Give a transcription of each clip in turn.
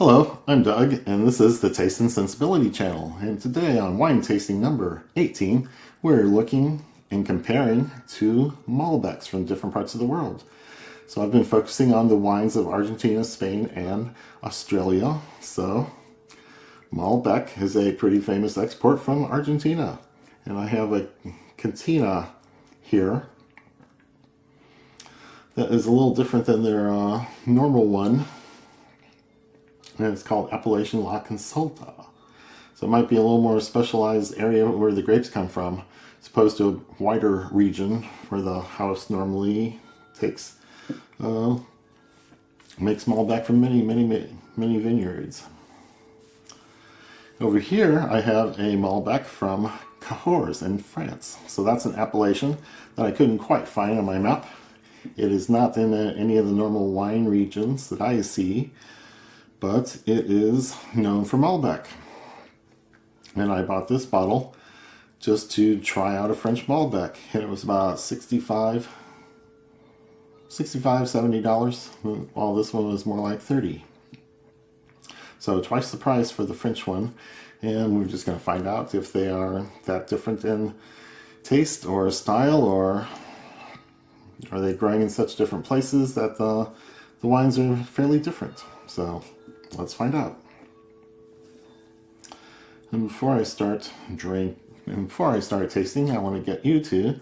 Hello, I'm Doug, and this is the Taste and Sensibility channel. And today on wine tasting number 18, we're looking and comparing to Malbecs from different parts of the world. So I've been focusing on the wines of Argentina, Spain, and Australia. So Malbec is a pretty famous export from Argentina. And I have a Catena here that is a little different than their normal one. And it's called Appellation La Consulta. So it might be a little more specialized area where the grapes come from, as opposed to a wider region where the house normally takes makes Malbec from many vineyards. Over here I have a Malbec from Cahors in France. So that's an appellation that I couldn't quite find on my map. It is not in any of the normal wine regions that I see, but it is known for Malbec. And I bought this bottle just to try out a French Malbec, and it was about $65, $70, while this one was more like $30. So twice the price for the French one, and we're just going to find out if they are that different in taste or style, or are they growing in such different places that the wines are fairly different. So let's find out. And before I start tasting, I want to get you to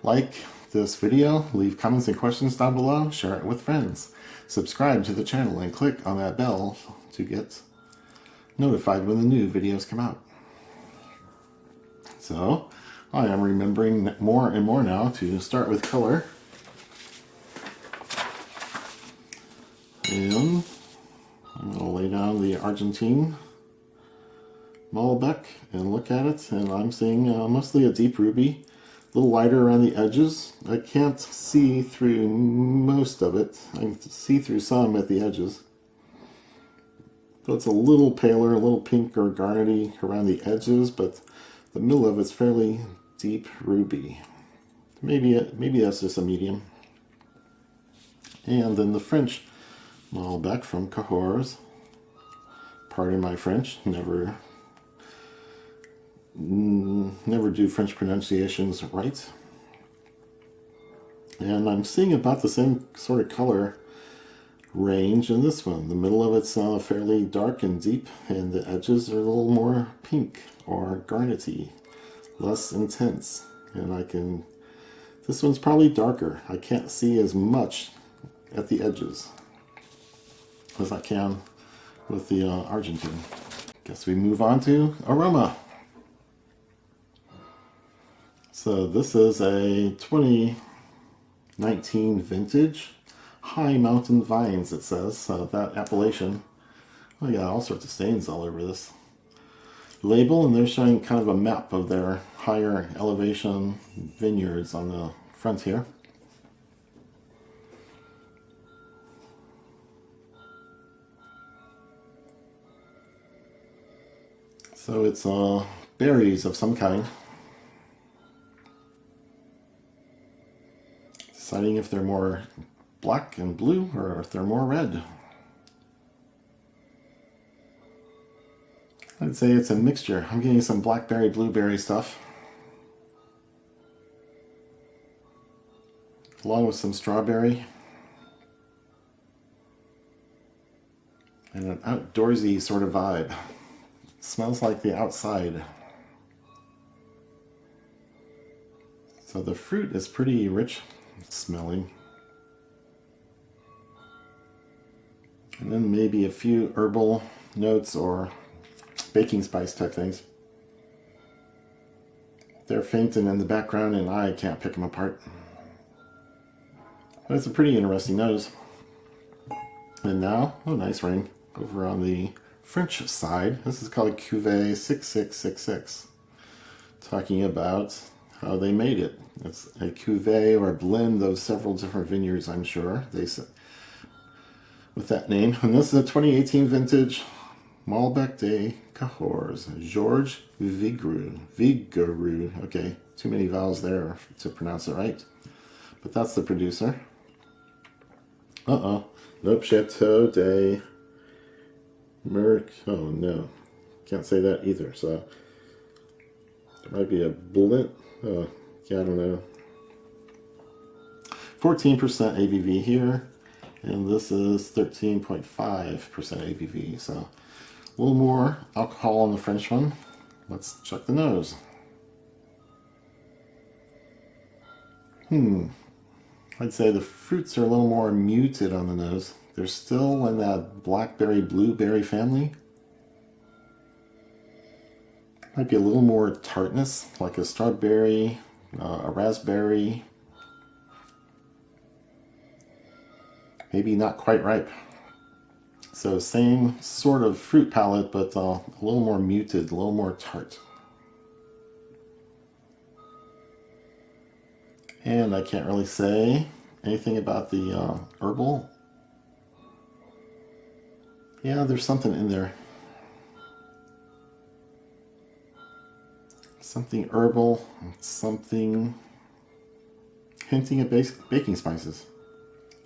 like this video, leave comments and questions down below, share it with friends, subscribe to the channel, and click on that bell to get notified when the new videos come out. So I am remembering more and more now to start with color. And I'm going to lay down the Argentine Malbec and look at it, and I'm seeing mostly a deep ruby, a little lighter around the edges. I can't see through most of it. I can see through some at the edges. So it's a little paler, a little pink or garnety around the edges, but the middle of it's fairly deep ruby. Maybe that's just a medium. And then the French Malbec from Cahors. Pardon my French, never do French pronunciations right. And I'm seeing about the same sort of color range in this one. The middle of it's fairly dark and deep, and the edges are a little more pink or garnety, less intense. And this one's probably darker. I can't see as much at the edges as I can with the Argentine. Guess we move on to Aroma. So this is a 2019 vintage, High Mountain Vines, it says. So that appellation, oh yeah, all sorts of stains all over this label, and they're showing kind of a map of their higher elevation vineyards on the front here. So it's berries of some kind. Deciding if they're more black and blue or if they're more red. I'd say it's a mixture. I'm getting some blackberry, blueberry stuff, along with some strawberry. And an outdoorsy sort of vibe. Smells like the outside. So the fruit is pretty rich smelling. And then maybe a few herbal notes or baking spice type things. They're fainting in the background and I can't pick them apart. But it's a pretty interesting nose. And now, oh, nice ring over on the French side. This is called Cuvée 6666. Talking about how they made it. It's a cuvée or a blend of several different vineyards, I'm sure, they said, with that name. And this is a 2018 vintage Malbec de Cahors, Georges Vigoureux. Okay, too many vowels there to pronounce it right. But that's the producer. Nope, Chateau de Oh no, can't say that either. So there might be a bullet. Yeah, I don't know. 14% ABV here, and this is 13.5% ABV. So a little more alcohol on the French one. Let's check the nose. I'd say the fruits are a little more muted on the nose. They're still in that blackberry blueberry family. Might be a little more tartness, like a strawberry, a raspberry. Maybe not quite ripe. So same sort of fruit palette, but a little more muted, a little more tart. And I can't really say anything about the herbal. Yeah, there's something in there. Something herbal, something hinting at baking spices.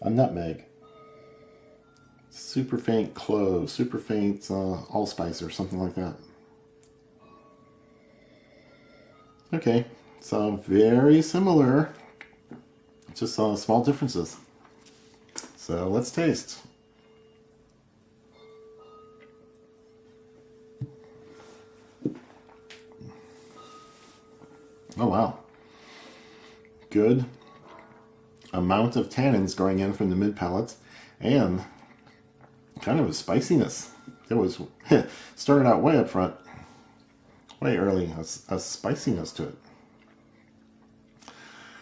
A nutmeg. Super faint clove, super faint allspice or something like that. Okay, so very similar, just small differences. So let's taste. Oh wow, good amount of tannins going in from the mid palate, and kind of a spiciness. It was started out way up front, way early, a spiciness to it.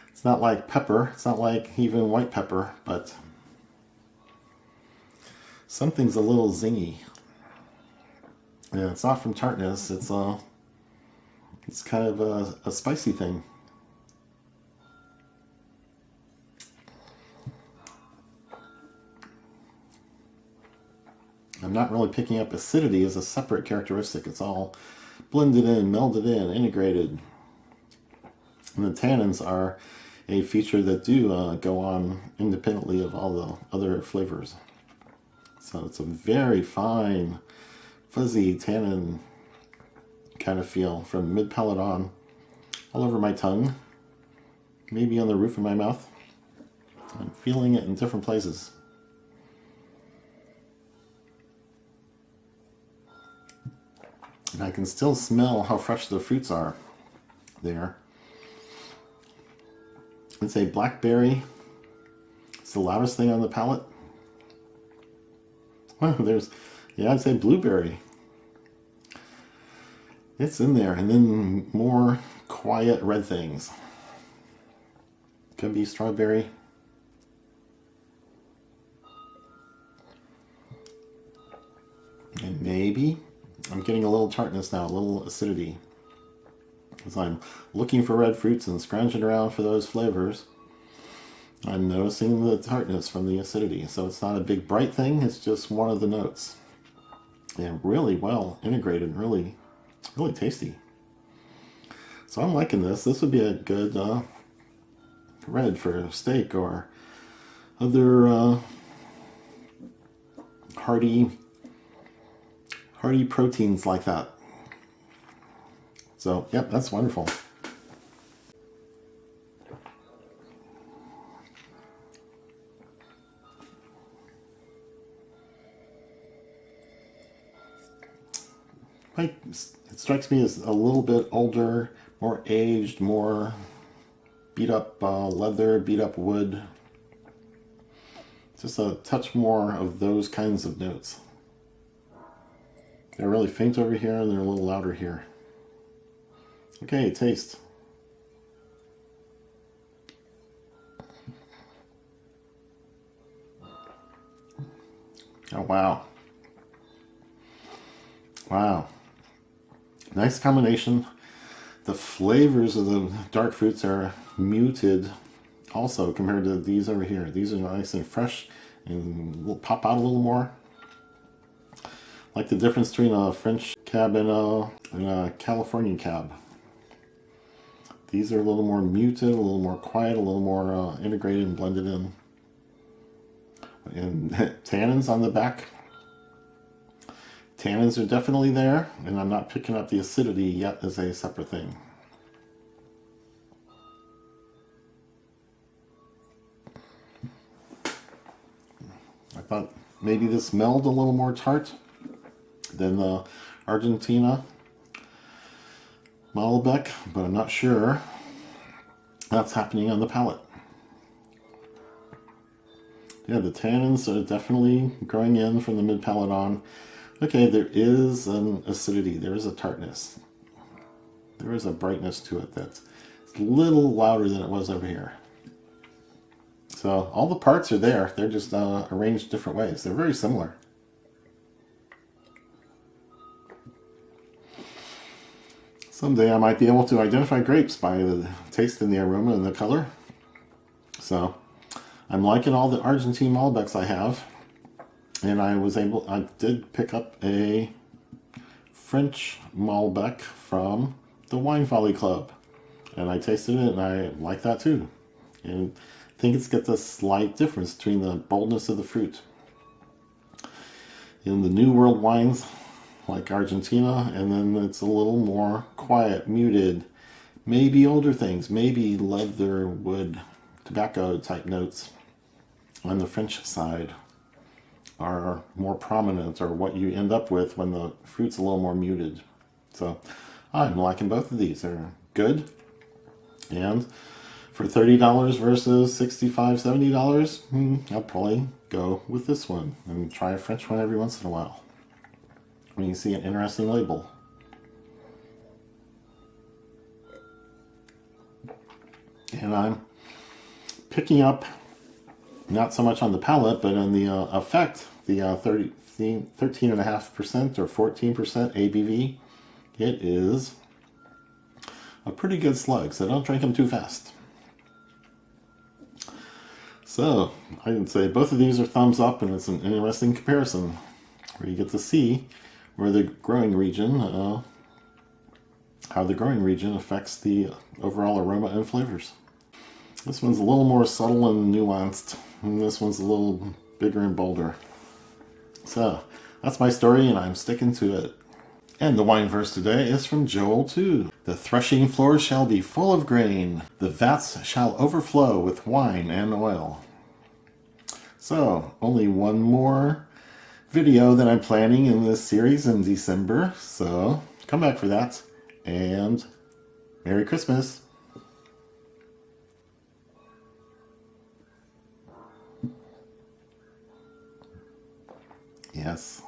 It's not like pepper, it's not like even white pepper, but something's a little zingy. Yeah, it's not from tartness, it's kind of a spicy thing. I'm not really picking up acidity as a separate characteristic. It's all blended in, melded in, integrated. And the tannins are a feature that do go on independently of all the other flavors. So it's a very fine, fuzzy tannin kind of feel from mid palate on, all over my tongue, maybe on the roof of my mouth. I'm feeling it in different places. And I can still smell how fresh the fruits are there. I'd say blackberry. It's the loudest thing on the palate. Oh, I'd say blueberry. It's in there. And then more quiet red things. Could be strawberry. And maybe I'm getting a little tartness now, a little acidity. As I'm looking for red fruits and scrounging around for those flavors, I'm noticing the tartness from the acidity. So it's not a big bright thing, it's just one of the notes. And really well integrated, really, really tasty. So I'm liking this. This would be a good red for steak or other hearty proteins like that. So, yep, that's wonderful. It strikes me as a little bit older, more aged, more beat up leather, beat up wood. Just a touch more of those kinds of notes. They're really faint over here and they're a little louder here. Okay, taste. Oh, wow. Wow. Nice combination. The flavors of the dark fruits are muted also compared to these over here. These are nice and fresh and will pop out a little more. Like the difference between a French cab and a Californian cab. These are a little more muted, a little more quiet, a little more integrated and blended in. And tannins on the back. Tannins are definitely there, and I'm not picking up the acidity yet as a separate thing. I thought maybe this smelled a little more tart than the Argentina Malbec, but I'm not sure that's happening on the palate. Yeah, the tannins are definitely growing in from the mid-palate on. Okay, there is an acidity, there is a tartness. There is a brightness to it that's a little louder than it was over here. So all the parts are there, they're just arranged different ways. They're very similar. Someday I might be able to identify grapes by the taste and the aroma and the color. So I'm liking all the Argentine Malbecs I have. And I did pick up a French Malbec from the Wine Folly Club. And I tasted it and I like that too. And I think it's got a slight difference between the boldness of the fruit. In the New World wines, like Argentina, and then it's a little more quiet, muted, maybe older things, maybe leather, wood, tobacco type notes on the French side are more prominent, or what you end up with when the fruit's a little more muted. So I'm liking both of these. They're good, and for $30 versus $65, $70, I'll probably go with this one and try a French one every once in a while when you see an interesting label. And I'm picking up, not so much on the palate, but on the effect, the 13.5% or 14% ABV. It is a pretty good slug, so don't drink them too fast. So I would say both of these are thumbs up, and it's an interesting comparison where you get to see where the growing region, how the growing region affects the overall aroma and flavors. This one's a little more subtle and nuanced, and this one's a little bigger and bolder. So that's my story, and I'm sticking to it. And the wine verse today is from Joel 2. The threshing floors shall be full of grain. The vats shall overflow with wine and oil. So, only one more video that I'm planning in this series in December. So, come back for that. And Merry Christmas. Yes.